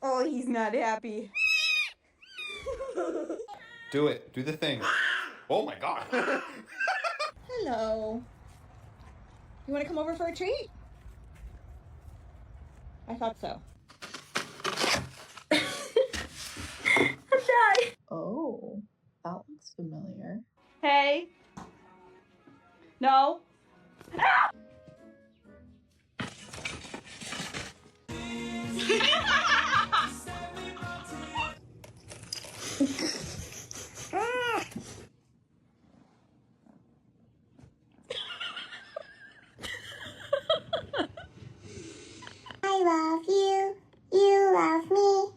Oh, he's not happy. Do it. Do the thing. Oh my god. Hello. You want to come over for a treat? I thought so. Dad. Oh, that looks familiar. Hey. No. Ah! I love you. You love me.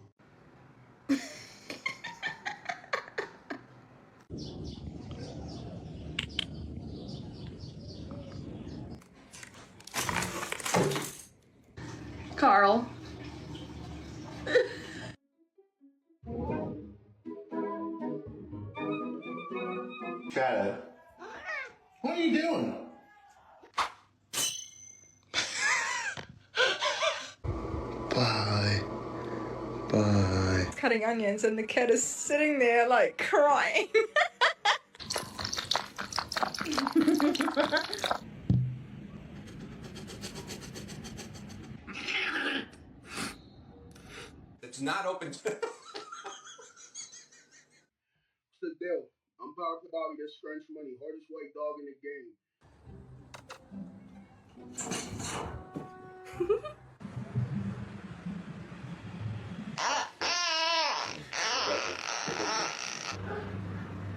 Carl. Chad, what are you doing? Bye. Bye. Cutting onions and the kid is sitting there like crying. It's not open to... What's the deal? I'm about to get scrunch money. Hardest white dog in the game.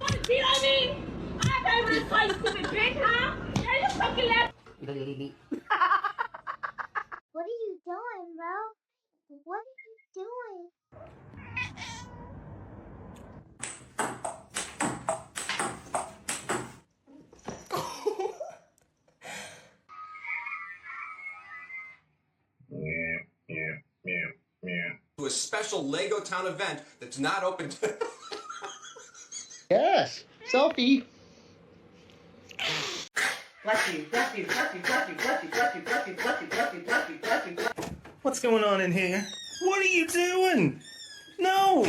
What do you mean? I don't want to stupid bitch, huh? Are you fucking left? What are you doing, bro? What are you doing? to a special Lego Town event that's not open to... Yes. Selfie. What's going on in here? What are you doing? No!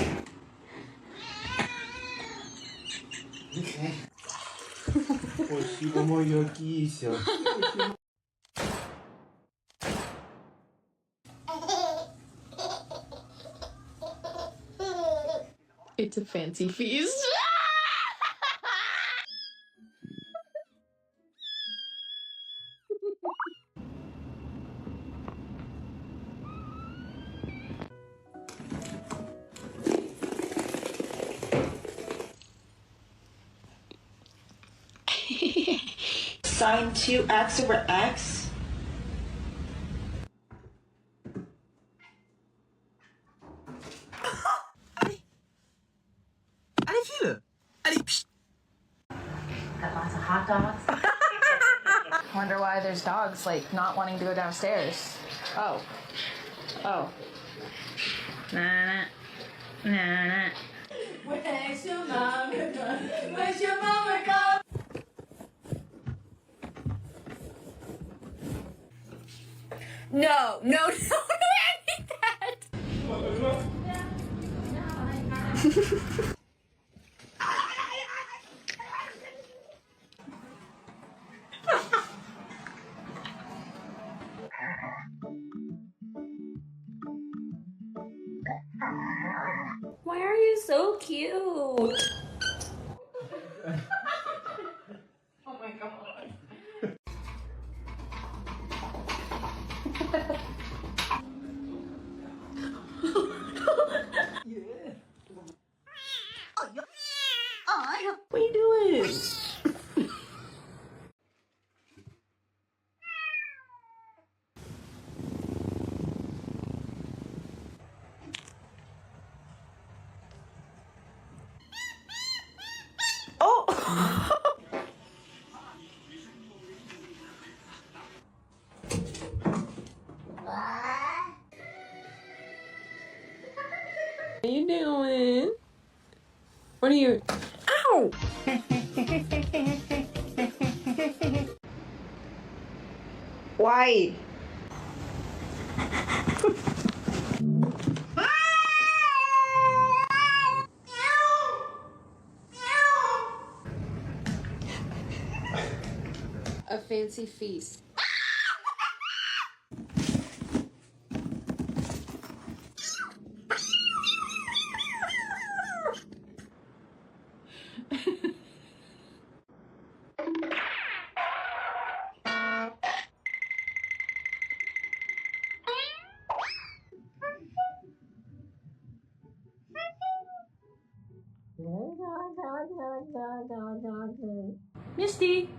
Спасибо, моя кися. It's a fancy feast. Sine 2x over x. Allez, file! Allez, psst! Got lots of hot dogs. Wonder why there's dogs like not wanting to go downstairs. Oh. Oh. Nah. Nah. Where's your mama gone? Where's your mama gone? No, no, no, no, I need that. Why are you so cute? Oh my god. What are you doing? What are you doing? What are you? Ow! Why? A fancy feast. Misty.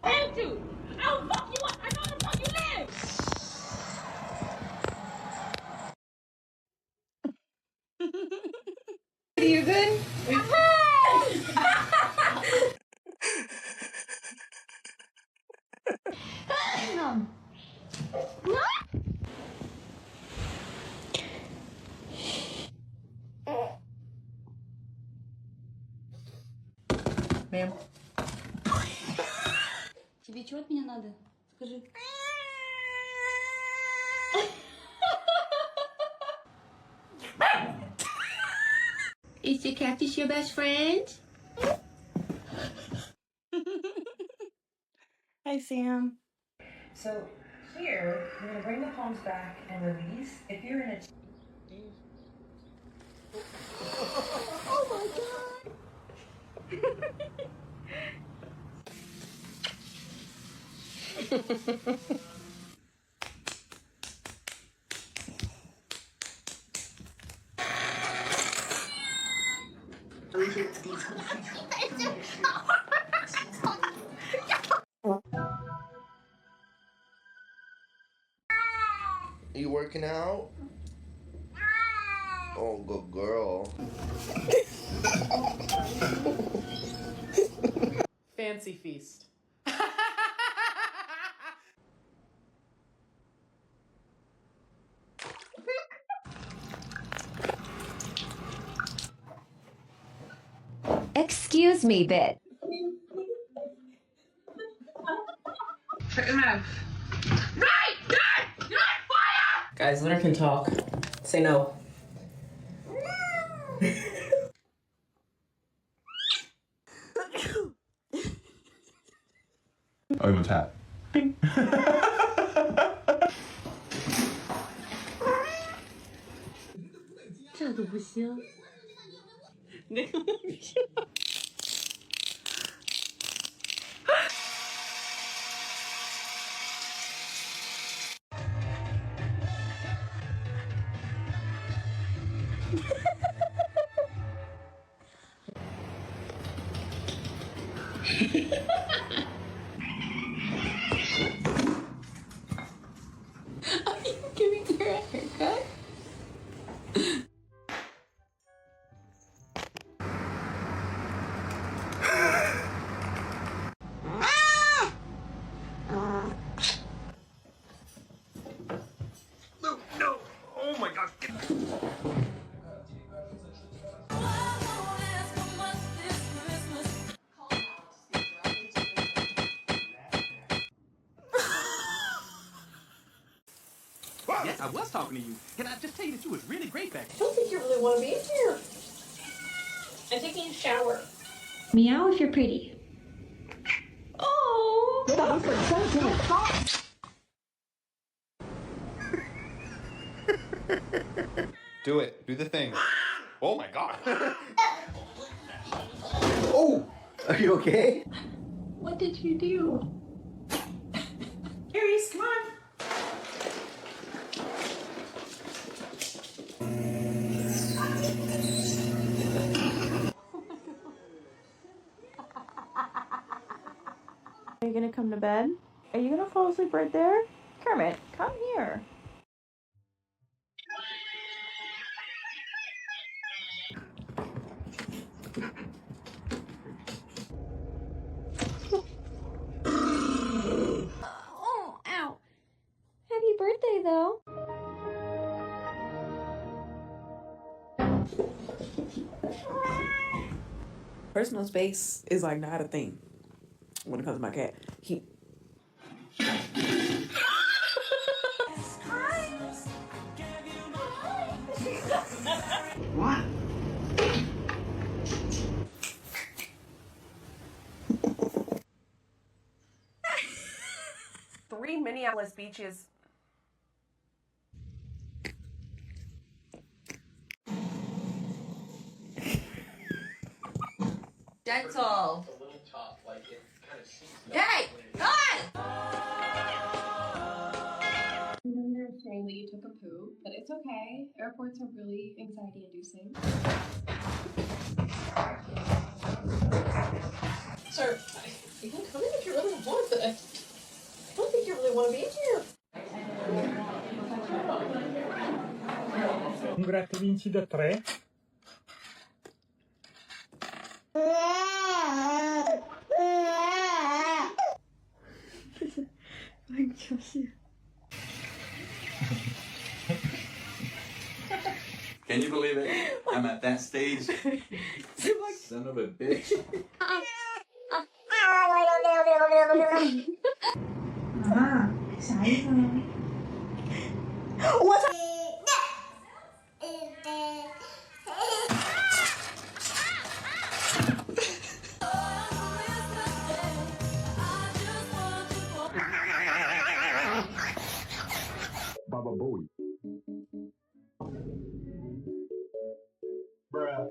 Andrew, I'll fuck you up. I know the fuck you live. Are you good? Ma'am. Тебе что от меня надо? Скажи. Is your cactus your best friend? Hi, Sam. So here, we're gonna bring the palms back and release. If you're in a You working out? Oh, good girl. fancy feast. Excuse me, bit. Shut your mouth. You're on fire! Guys, Leonard can talk. Say no. Over tap. Bing. Are you giving her a haircut? No! Oh my gosh! Yes, I was talking to you. Can I just tell you that you was really great back I don't think you really want to be in here. I'm taking a shower. Meow if you're pretty. Oh. Do it. Do the thing. Oh my god. Oh! Are you okay? What did you do? Aries, come on. Are you gonna come to bed? Are you gonna fall asleep right there? Kermit, come here. Oh, ow. Happy birthday, though. Personal space is like not a thing when it comes to my cat. What? Three Minneapolis beaches. Gentle. It's a little tough, like it kind of seems. Hey! God! I know you're saying that you took a poop, but it's okay. Airports are really anxiety-inducing. Sir, you can come in if you really want it. I don't think you really want to be here. Un grattavinci da 3. Can you believe it? I'm at that stage. Son of a bitch. Baba Bowie. Bruh.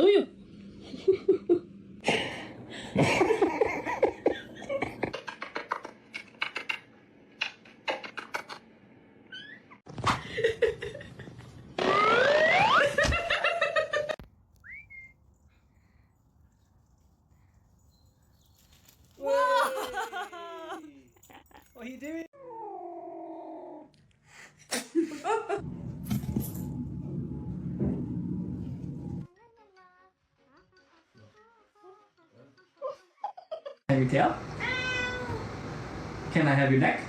Ooh. What are you doing? Have your tail? Can I have your neck?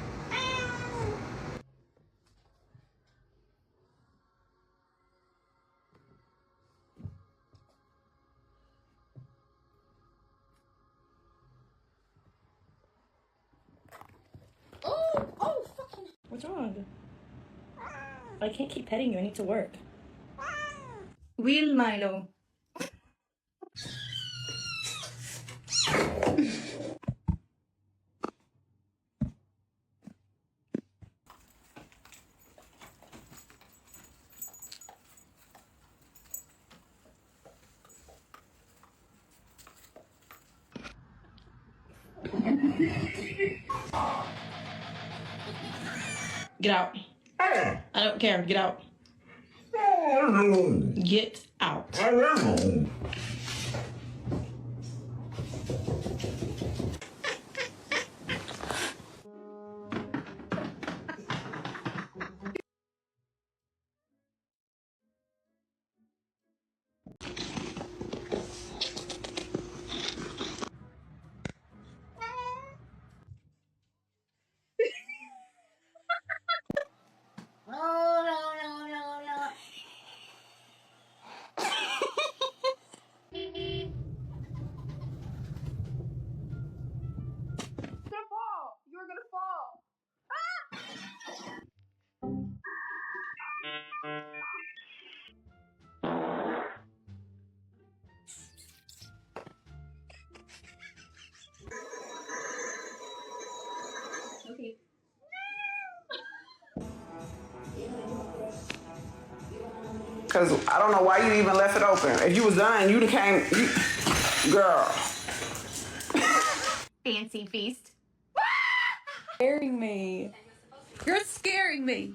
Oh, fucking. What's wrong? I can't keep petting you. I need to work. Will Milo. Get out. I don't care. Get out. Get out. You're gonna fall. Okay. Cause I don't know why you even left it open. If you was done, you'd have came. Girl. Fancy feast. Scaring me. You're scaring me.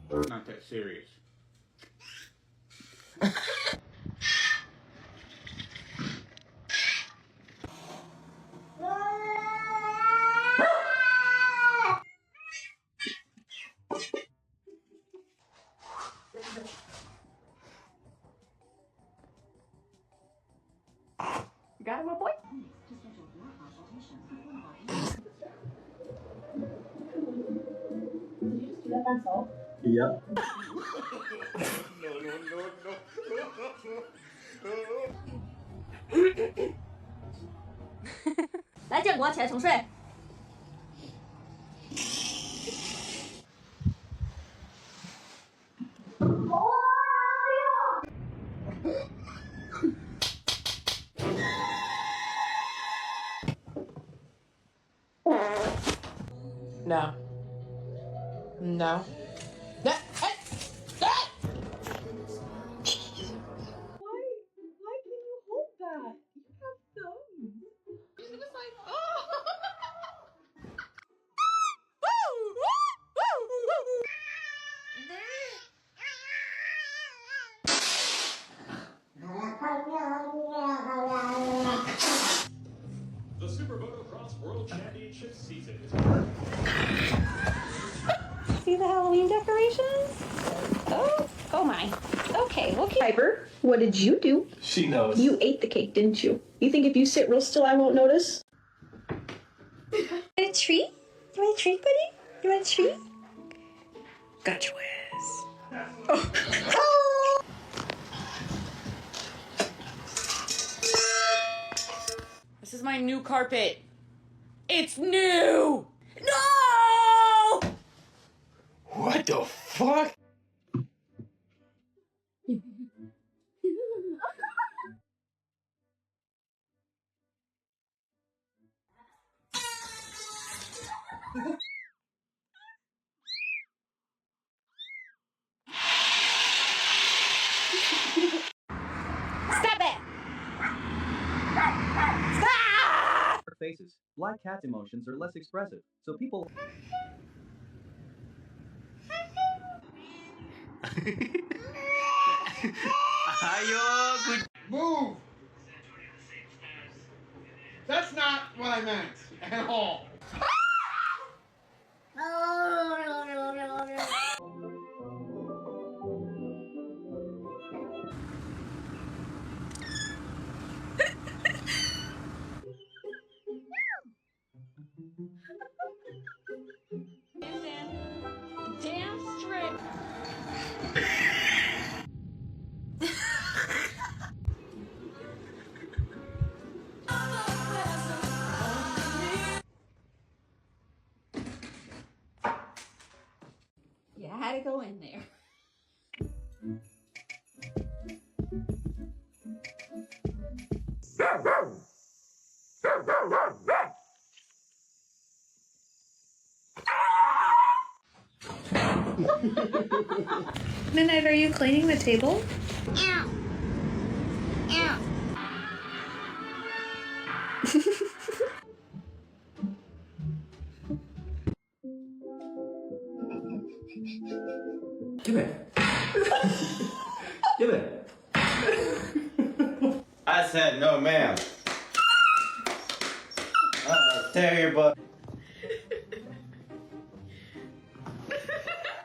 Not that serious. You got it, my boy? Did you just do that by yourself? Yep. No. 来，建国起来重睡。No. No. That, hey, that! Why can you hold that? You have thumbs. You're just like, oh! The Super Motocross World Championship season is See the Halloween decorations? Oh my. Okay, Piper, what did you do? She knows. You ate the cake, didn't you? You think if you sit real still, I won't notice? You want a treat? You want a treat, buddy? You want a treat? Got your ass. This is my new carpet. It's new! No! What the fuck? Stop it! Faces. Black cat's emotions are less expressive, so people. Ayo, good. Move! That's not what I meant at all. Damn straight. You had to go in there. Midnight, are you cleaning the table? Give it. Give it. I said no, ma'am. Tear your butt.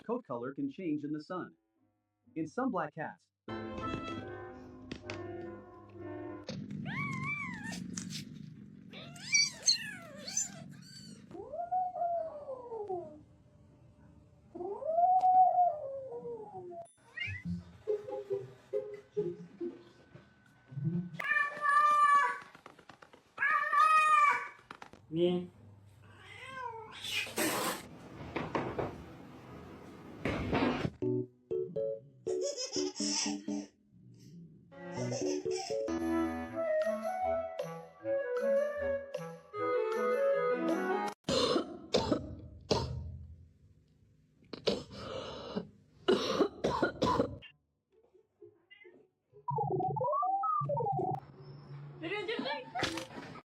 Coat color can change in the sun. In some black cats, Yeah.